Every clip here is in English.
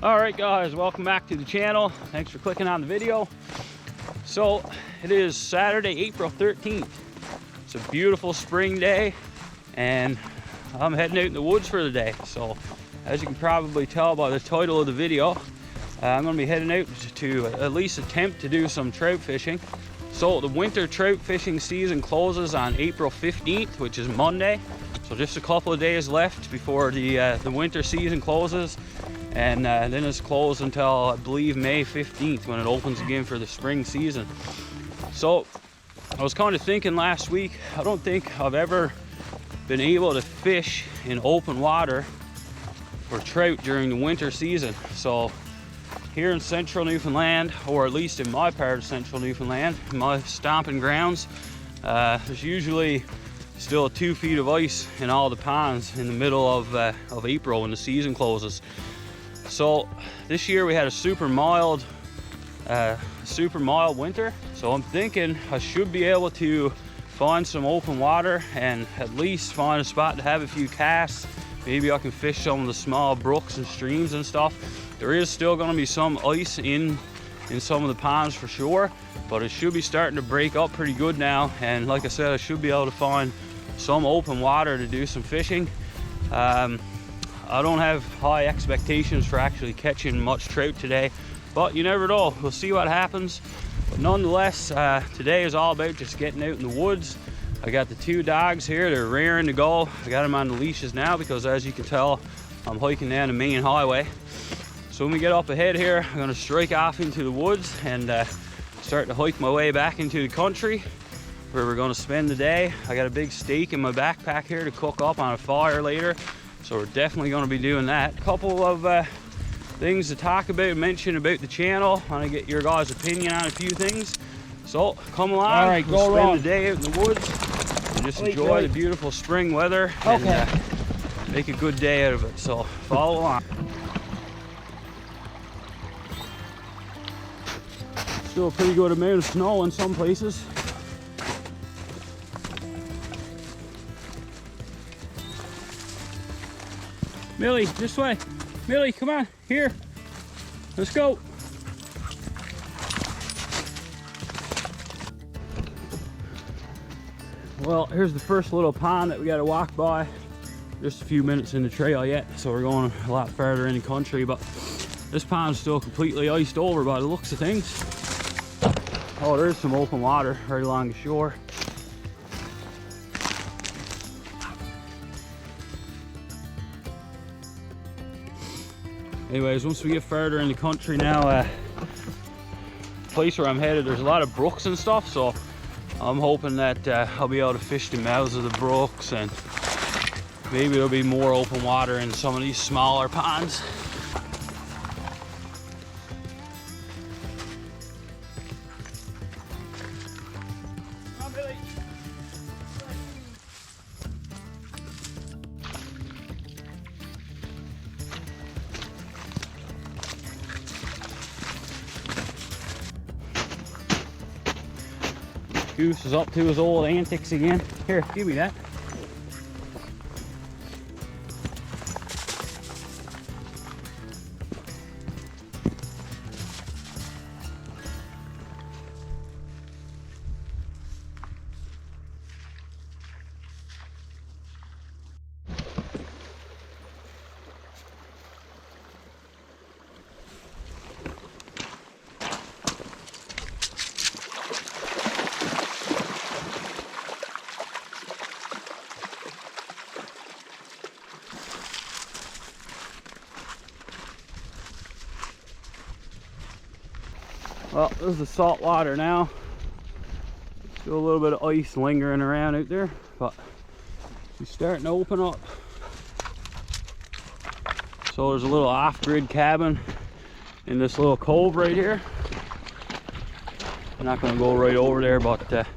Alright guys, welcome back to the channel. Thanks for clicking on the video. So it is Saturday, April 13th. It's a beautiful spring day and I'm heading out in the woods for the day. So as you can probably tell by the title of the video, I'm going to be heading out to at least attempt to do some trout fishing. So the winter trout fishing season closes on April 15th, which is Monday. So just a couple of days left before the winter season closes. And then it's closed until I believe May 15th when it opens again for the spring season. So I was kind of thinking last week, I don't think I've ever been able to fish in open water for trout during the winter season. So here in central Newfoundland, or at least in my part of central Newfoundland, my stomping grounds, there's usually still 2 feet of ice in all the ponds in the middle of April when the season closes. So this year we had a super mild winter. So I'm thinking I should be able to find some open water and at least find a spot to have a few casts. Maybe I can fish some of the small brooks and streams and stuff. There is still going to be some ice in some of the ponds for sure, but it should be starting to break up pretty good now. And like I said, I should be able to find some open water to do some fishing. I don't have high expectations for actually catching much trout today, but you never know. We'll see what happens. But nonetheless, today is all about just getting out in the woods. I got the 2 dogs here. They're raring to go. I got them on the leashes now because, as you can tell, I'm hiking down the main highway. So when we get up ahead here, I'm going to strike off into the woods and start to hike my way back into the country where we're going to spend the day. I got a big steak in my backpack here to cook up on a fire later. So we're definitely going to be doing that. A couple of things to talk about, mention about the channel. I want to get your guys' opinion on a few things. So come along. All right, we'll spend the day out in the woods and just enjoy the beautiful spring weather and make a good day out of it. So follow along. Still a pretty good amount of snow in some places. Millie, this way. Millie, come on, here. Let's go. Well, here's the first little pond that we gotta walk by. Just a few minutes in the trail yet, so we're going a lot further in the country, but this pond's still completely iced over by the looks of things. Oh, there's some open water right along the shore. Anyways, once we get further in the country now, the place where I'm headed, there's a lot of brooks and stuff, so I'm hoping that I'll be able to fish the mouths of the brooks, and maybe there'll be more open water in some of these smaller ponds. Goose is up to his old antics again. Here, give me that. Well, this is the salt water now. Still a little bit of ice lingering around out there, but it's starting to open up. So there's a little off-grid cabin in this little cove right here. I'm not going to go right over there, but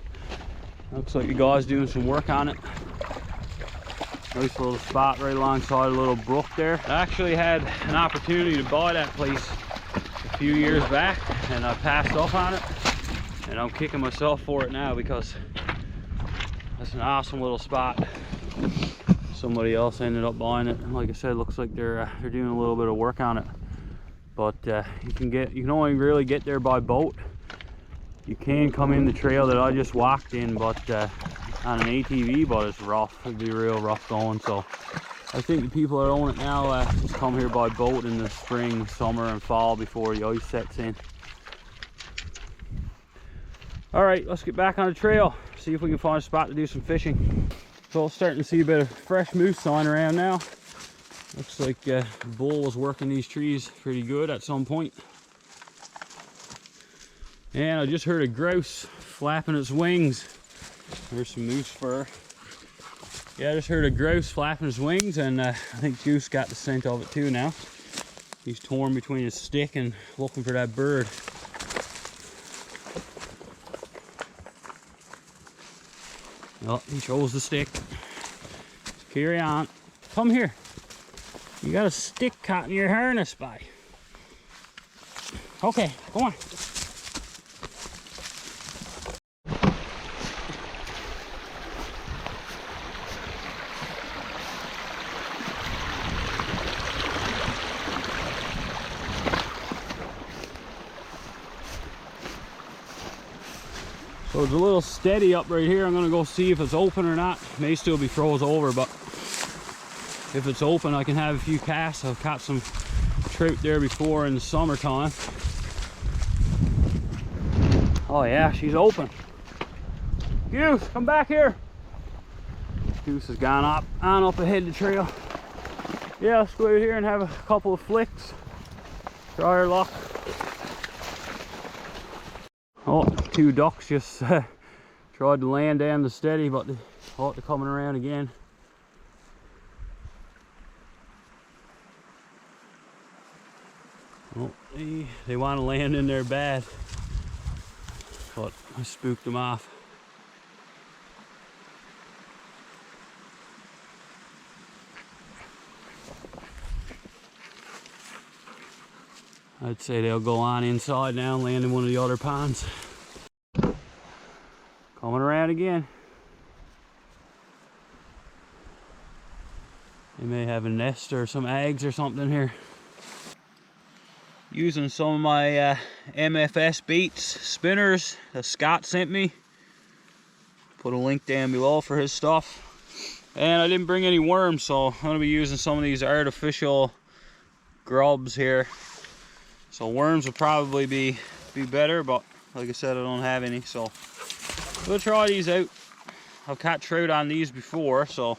looks like the guy's doing some work on it. Nice little spot right alongside a little brook there. I actually had an opportunity to buy that place a few years back and I passed up on it, and I'm kicking myself for it now because that's an awesome little spot. Somebody else ended up buying it, and like I said, looks like they're doing a little bit of work on it. but you can only really get there by boat. You can come in the trail that I just walked in, but on an ATV, but it's rough. It'd be real rough going. So I think the people that own it now just come here by boat in the spring, summer, and fall before the ice sets in. All right, let's get back on the trail, see if we can find a spot to do some fishing. So starting to see a bit of fresh moose sign around now. Looks like the bull was working these trees pretty good at some point. And I just heard a grouse flapping its wings. There's some moose fur. Yeah, I just heard a grouse flapping his wings, and I think Goose got the scent of it too now. He's torn between his stick and looking for that bird. Oh, he chose the stick. Carry on. Come here. You got a stick caught in your harness, bye. Okay, go on. So it's a little steady up right here. I'm gonna go see if it's open or not. May still be froze over, but if it's open, I can have a few casts. I've caught some trout there before in the summertime. Oh yeah, she's open. Goose, come back here. Goose has gone on up ahead of the trail. Yeah, let's go out here and have a couple of flicks. Try our luck. Oh, two ducks just tried to land down the steady, but they're coming around again. Oh, they want to land in there bad, but I spooked them off. I'd say they'll go on inside now and land in one of the other ponds. Coming around again. They may have a nest or some eggs or something here. Using some of my MFS baits spinners that Scott sent me. Put a link down below for his stuff. And I didn't bring any worms, so I'm going to be using some of these artificial grubs here. So worms will probably be better, but like I said, I don't have any, so we'll try these out. I've caught trout on these before, so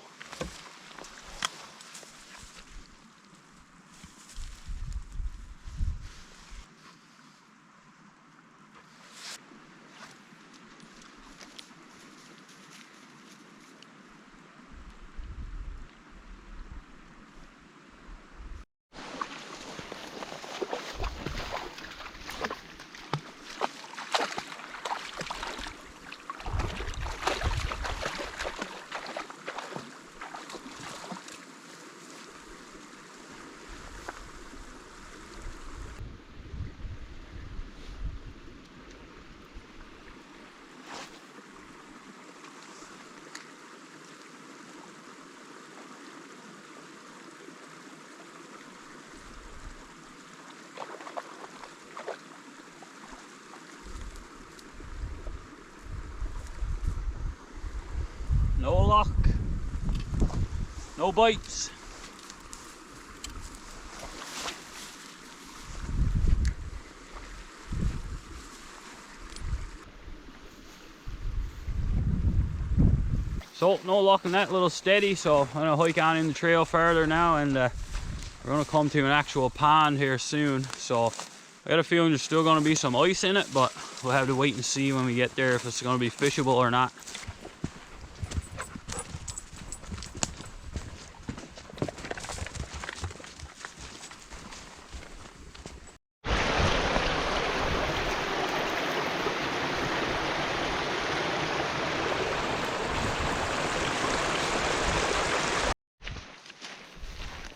no luck, no bites. So no luck in that little steady, so I'm gonna hike on in the trail further now, and we're gonna come to an actual pond here soon. So I got a feeling there's still gonna be some ice in it, but we'll have to wait and see when we get there if it's gonna be fishable or not.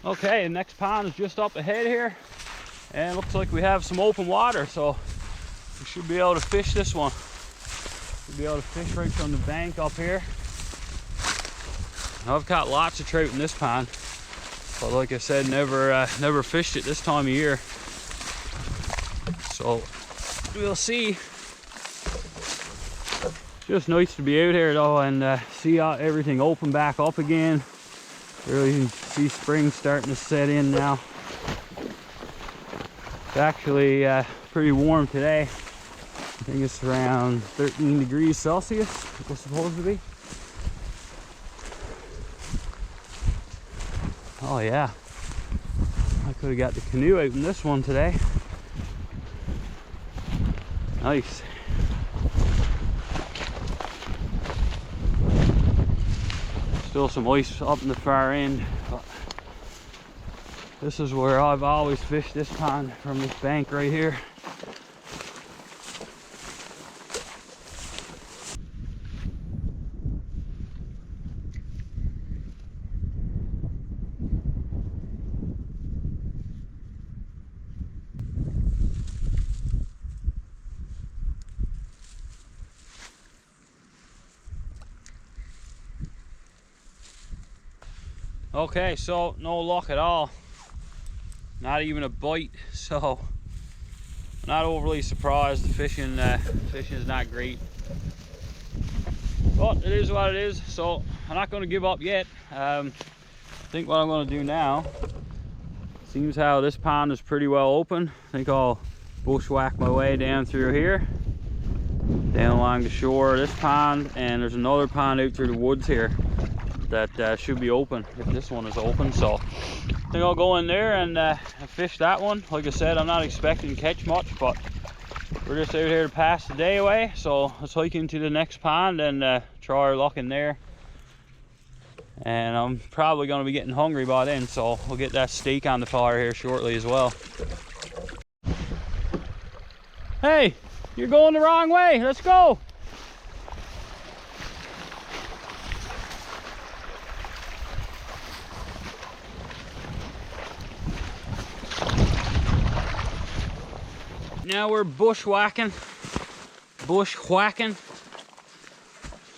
Okay, the next pond is just up ahead here, and it looks like we have some open water, so we should be able to fish this one. We'll be able to fish right from the bank up here. Now, I've caught lots of trout in this pond, but like I said, never fished it this time of year. So we'll see. Just nice to be out here though, and see everything open back up again. Really, you can see spring starting to set in now. It's actually pretty warm today. I think it's around 13 degrees Celsius, it's supposed to be. Oh yeah, I could have got the canoe out in this one today. Nice. Still some ice up in the far end, but this is where I've always fished this pond, from this bank right here. Okay, so no luck at all. Not even a bite, so I'm not overly surprised. The fishing is not great, but it is what it is. So I'm not going to give up yet. I think what I'm going to do now, seems how this pond is pretty well open. I think I'll bushwhack my way down through here, down along the shore of this pond, and there's another pond out through the woods here that should be open if this one is open. So I think I'll go in there and fish that one. Like I said, I'm not expecting to catch much, but we're just out here to pass the day away. So let's hike into the next pond and try our luck in there. And I'm probably going to be getting hungry by then, so we'll get that steak on the fire here shortly as well. Hey, you're going the wrong way. Let's go. Now we're bushwhacking.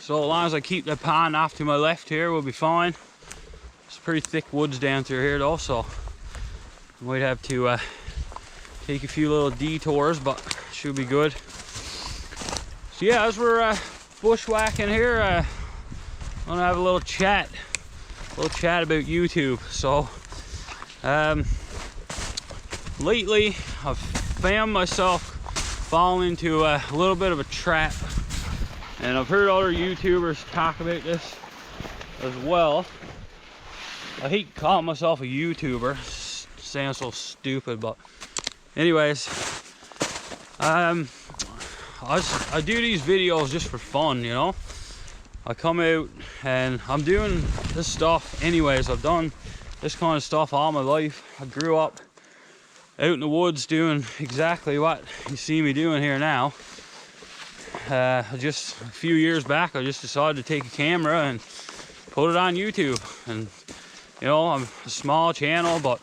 So as long as I keep the pond off to my left here, we'll be fine. It's pretty thick woods down through here though, so might have to take a few little detours, but should be good. So yeah, as we're bushwhacking here, I'm gonna have a little chat about YouTube. So lately I've found myself falling into a little bit of a trap, and I've heard other YouTubers talk about this as well. I hate calling myself a YouTuber, it sounds so stupid, but anyways, I do these videos just for fun, you know. I come out and I'm doing this stuff anyways. I've done this kind of stuff all my life. I grew up out in the woods doing exactly what you see me doing here now. Just a few years back, I just decided to take a camera and put it on YouTube. And you know, I'm a small channel, but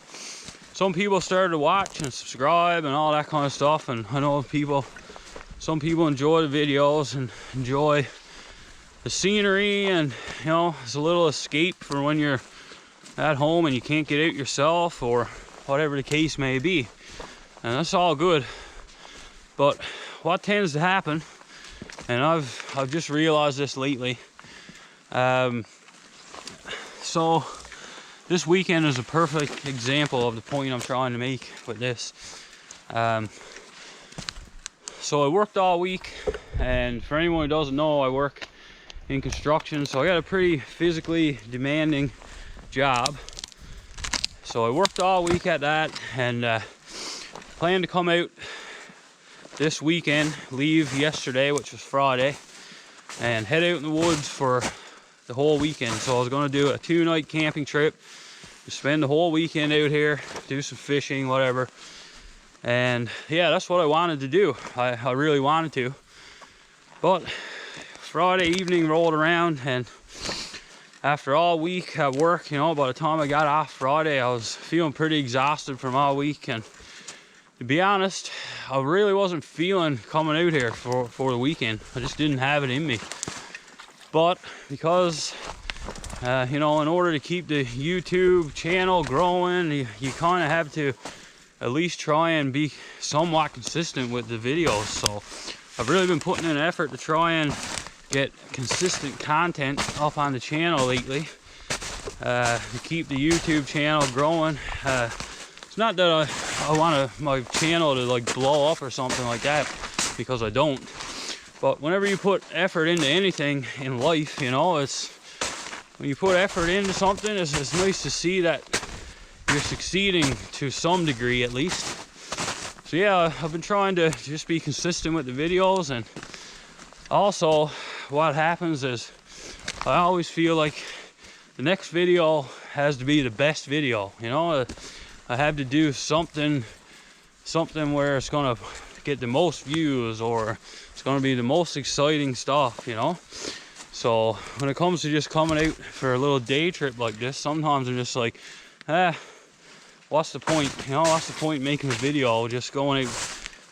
some people started to watch and subscribe and all that kind of stuff. And I know some people enjoy the videos and enjoy the scenery, and you know, it's a little escape for when you're at home and you can't get out yourself, or whatever the case may be, and that's all good. But what tends to happen, and I've just realized this lately, so this weekend is a perfect example of the point I'm trying to make with this. So I worked all week, and for anyone who doesn't know, I work in construction, so I got a pretty physically demanding job. So I worked all week at that, and planned to come out this weekend, leave yesterday, which was Friday, and head out in the woods for the whole weekend. So I was going to do a 2-night camping trip, spend the whole weekend out here, do some fishing, whatever. And yeah, that's what I wanted to do. I really wanted to. But Friday evening rolled around, and after all week at work, you know, by the time I got off Friday, I was feeling pretty exhausted from all week. And to be honest, I really wasn't feeling coming out here for the weekend. I just didn't have it in me. But because, you know, in order to keep the YouTube channel growing, you kind of have to at least try and be somewhat consistent with the videos. So I've really been putting in an effort to try and get consistent content up on the channel lately, to keep the YouTube channel growing. It's not that I want my channel to like blow up or something like that, because I don't. But whenever you put effort into anything in life, you know, when you put effort into something, it's nice to see that you're succeeding to some degree at least. So yeah, I've been trying to just be consistent with the videos, and also what happens is I always feel like the next video has to be the best video, you know. I have to do something where it's gonna get the most views, or it's gonna be the most exciting stuff, you know. So when it comes to just coming out for a little day trip like this, sometimes I'm just like, what's the point? You know, what's the point making a video just going out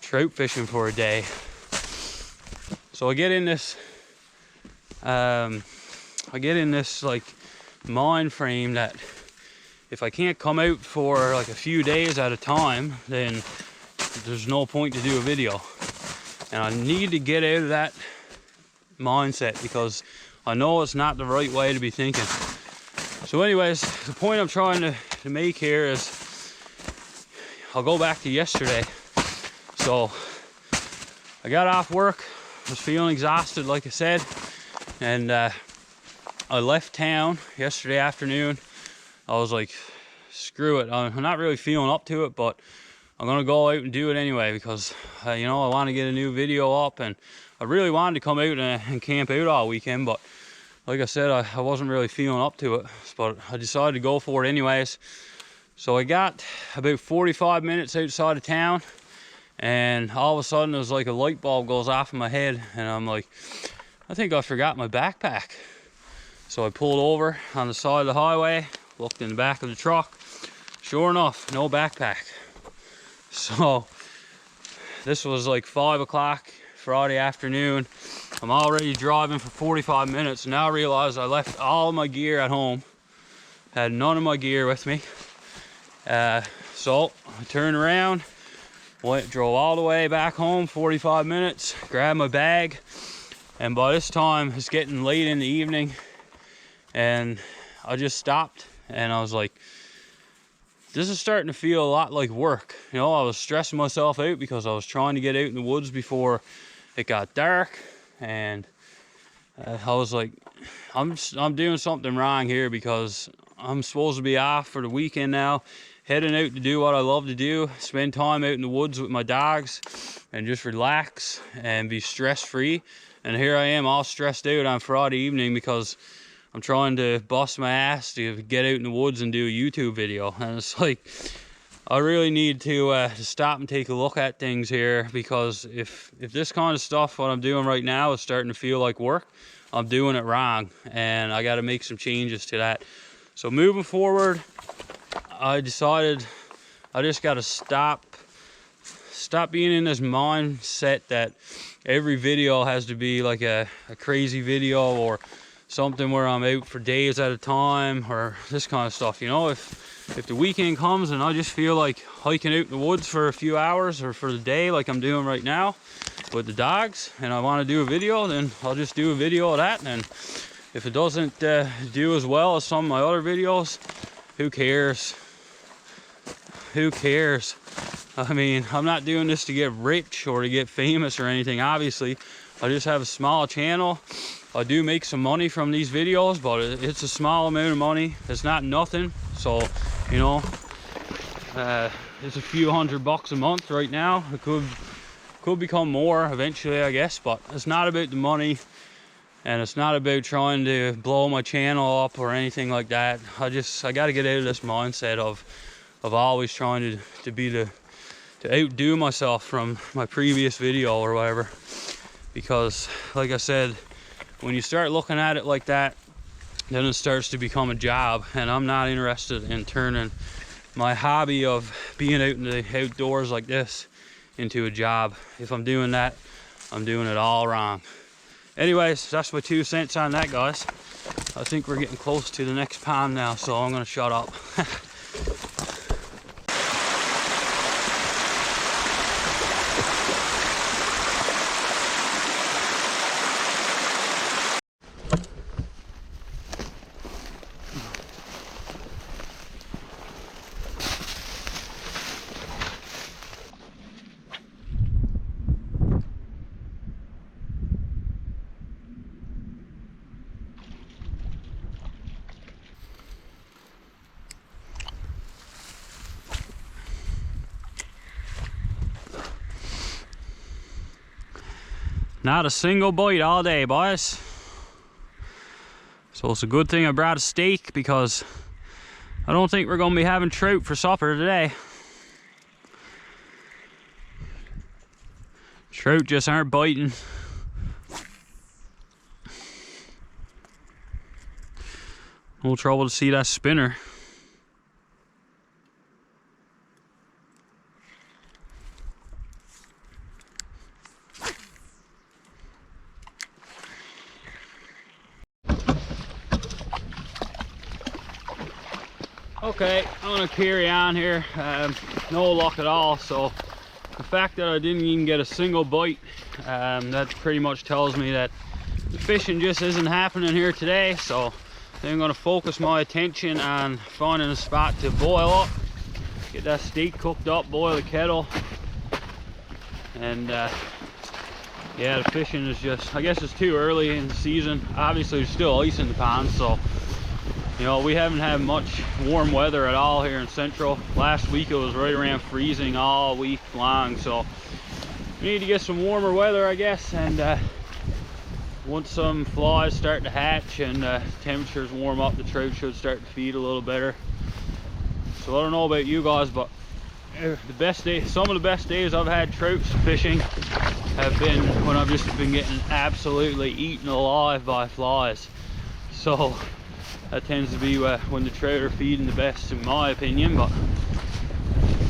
trout fishing for a day? So I get in this like mind frame that if I can't come out for like a few days at a time, then there's no point to do a video. And I need to get out of that mindset, because I know it's not the right way to be thinking. So anyways, the point I'm trying to make here is, I'll go back to yesterday. So I got off work, was feeling exhausted like I said, and I left town yesterday afternoon. I was like, screw it, I'm not really feeling up to it, but I'm gonna go out and do it anyway, because you know, I want to get a new video up, and I really wanted to come out and camp out all weekend, but like I said, I wasn't really feeling up to it, but I decided to go for it anyways. So I got about 45 minutes outside of town, and all of a sudden it was like a light bulb goes off in my head, and I'm like, I think I forgot my backpack. So I pulled over on the side of the highway, looked in the back of the truck. Sure enough, no backpack. So this was like 5 o'clock Friday afternoon. I'm already driving for 45 minutes. Now I realize I left all my gear at home. Had none of my gear with me. So I turned around, drove all the way back home, 45 minutes, grabbed my bag. And by this time, it's getting late in the evening, and I just stopped, and I was like, this is starting to feel a lot like work. You know, I was stressing myself out because I was trying to get out in the woods before it got dark, and I was like, I'm doing something wrong here, because I'm supposed to be off for the weekend now, heading out to do what I love to do, spend time out in the woods with my dogs and just relax and be stress-free. And here I am all stressed out on Friday evening because I'm trying to bust my ass to get out in the woods and do a YouTube video. And it's like, I really need to stop and take a look at things here, because if this kind of stuff, what I'm doing right now, is starting to feel like work, I'm doing it wrong, and I got to make some changes to that. So moving forward, I decided I just got to stop being in this mindset that every video has to be like a crazy video, or something where I'm out for days at a time, or this kind of stuff. You know, if the weekend comes and I just feel like hiking out in the woods for a few hours or for the day, like I'm doing right now with the dogs, and I want to do a video, then I'll just do a video of that. And if it doesn't do as well as some of my other videos, who cares? Who cares? I mean, I'm not doing this to get rich or to get famous or anything, obviously. I just have a small channel. I do make some money from these videos, but it's a small amount of money. It's not nothing. So, you know, it's a few $100 a month right now. It could become more eventually, I guess, but it's not about the money, and it's not about trying to blow my channel up or anything like that. I got to get out of this mindset of always trying to outdo myself from my previous video or whatever. Because like I said, when you start looking at it like that, then it starts to become a job, and I'm not interested in turning my hobby of being out in the outdoors like this into a job. If I'm doing that, I'm doing it all wrong. Anyways, that's my 2 cents on that, guys. I think we're getting close to the next pond now, so I'm gonna shut up. Not a single bite all day, boys. So it's a good thing I brought a steak, because I don't think we're gonna be having trout for supper today. Trout just aren't biting. No trouble to see that spinner. Okay, I'm gonna carry on here. No luck at all. So the fact that I didn't even get a single bite, that pretty much tells me that the fishing just isn't happening here today. So I'm gonna focus my attention on finding a spot to boil up, get that steak cooked up, boil the kettle, and yeah, the fishing is just, I guess it's too early in the season. Obviously there's still ice in the pond, so you know, we haven't had much warm weather at all here in Central. Last week it was right around freezing all week long, so we need to get some warmer weather, I guess. And once some flies start to hatch and temperatures warm up, the trout should start to feed a little better. So I don't know about you guys, but the best day, some of the best days I've had trout fishing have been when I've just been getting absolutely eaten alive by flies. So that tends to be when the trout are feeding the best, in my opinion. But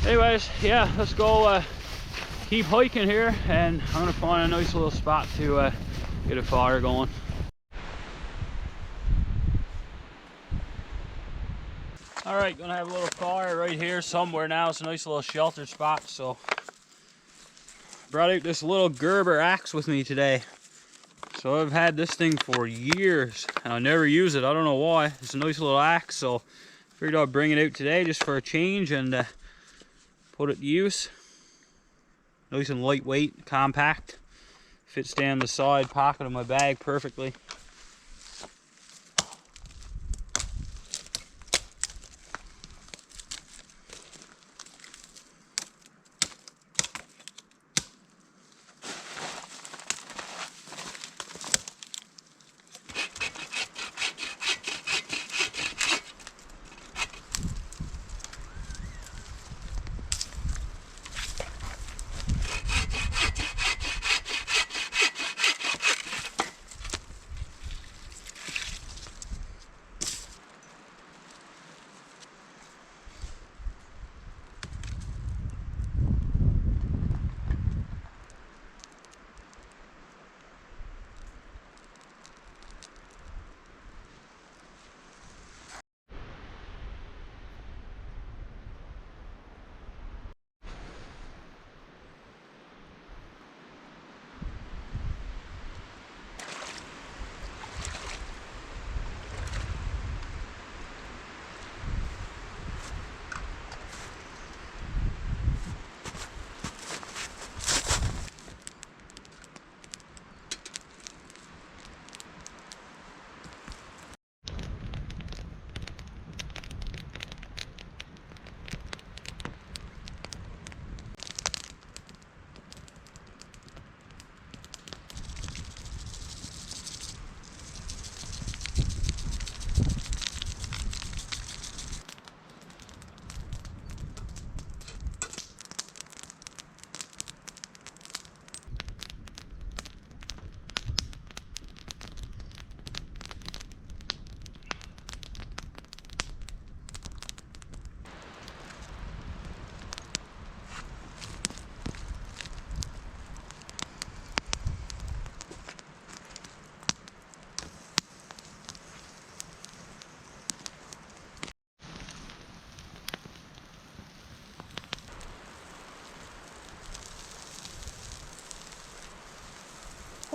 anyways, yeah, let's go keep hiking here, and I'm gonna find a nice little spot to get a fire going. All right, gonna have a little fire right here somewhere now. It's a nice little sheltered spot. So brought out this little Gerber axe with me today. So I've had this thing for years and I never use it. I don't know why. It's a nice little axe, so figured I'd bring it out today just for a change and put it to use. Nice and lightweight, compact. Fits down the side pocket of my bag perfectly.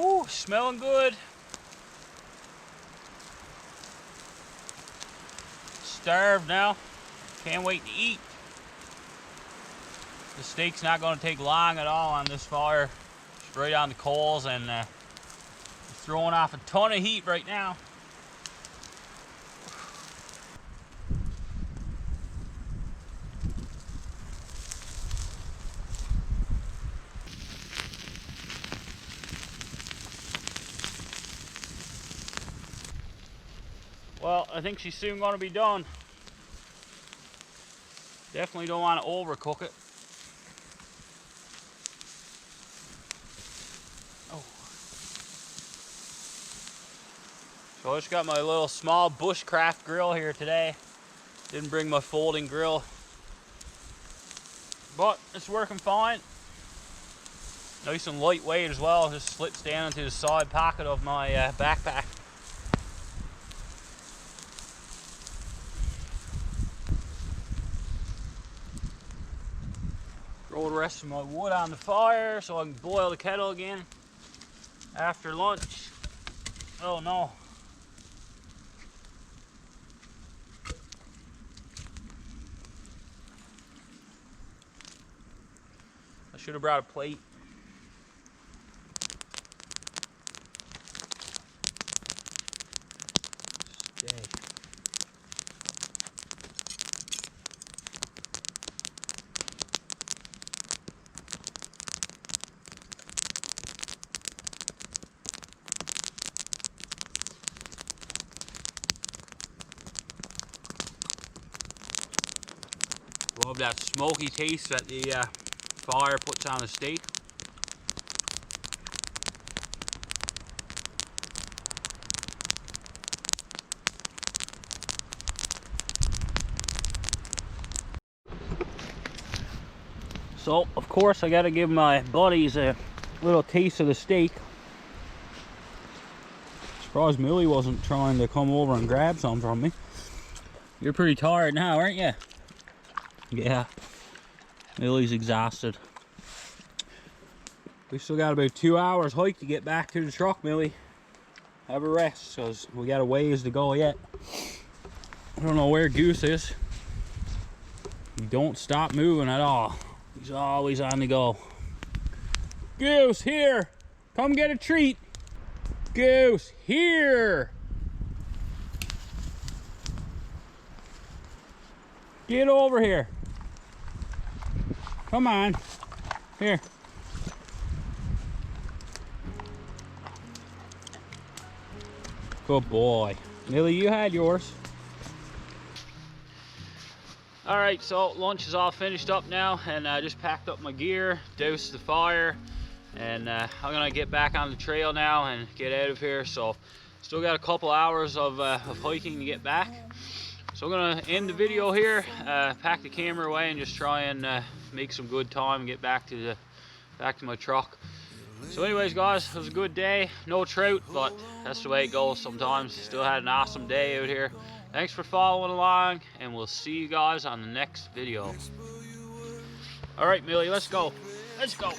Whew, smelling good. Starved now. Can't wait to eat. The steak's not going to take long at all on this fire. Straight on the coals, and throwing off a ton of heat right now. Well, I think she's soon gonna be done. Definitely don't want to overcook it. Oh. So I just got my little small bushcraft grill here today. Didn't bring my folding grill, but it's working fine. Nice and lightweight as well. Just slips down into the side pocket of my backpack. Throw the rest of my wood on the fire so I can boil the kettle again after lunch. Oh no. I should have brought a plate. Stay. Love that smoky taste that the fire puts on the steak. So, of course, I gotta give my buddies a little taste of the steak. Surprised Millie wasn't trying to come over and grab some from me. You're pretty tired now, aren't you? Yeah, Millie's exhausted. We still got about 2 hours hike to get back to the truck, Millie. Have a rest, because we got a ways to go yet. I don't know where Goose is. He don't stop moving at all. He's always on the go. Goose, here! Come get a treat! Goose, here! Get over here. Come on. Here. Good boy. Millie, you had yours. Alright, so lunch is all finished up now, and I just packed up my gear, doused the fire, and I'm gonna get back on the trail now and get out of here. So still got a couple hours of hiking to get back. So I'm gonna end the video here, pack the camera away, and just try and make some good time and get back to my truck. So anyways, guys, it was a good day. No trout, but that's the way it goes sometimes. Still had an awesome day out here. Thanks for following along, and we'll see you guys on the next video. All right, Millie, let's go. Let's go.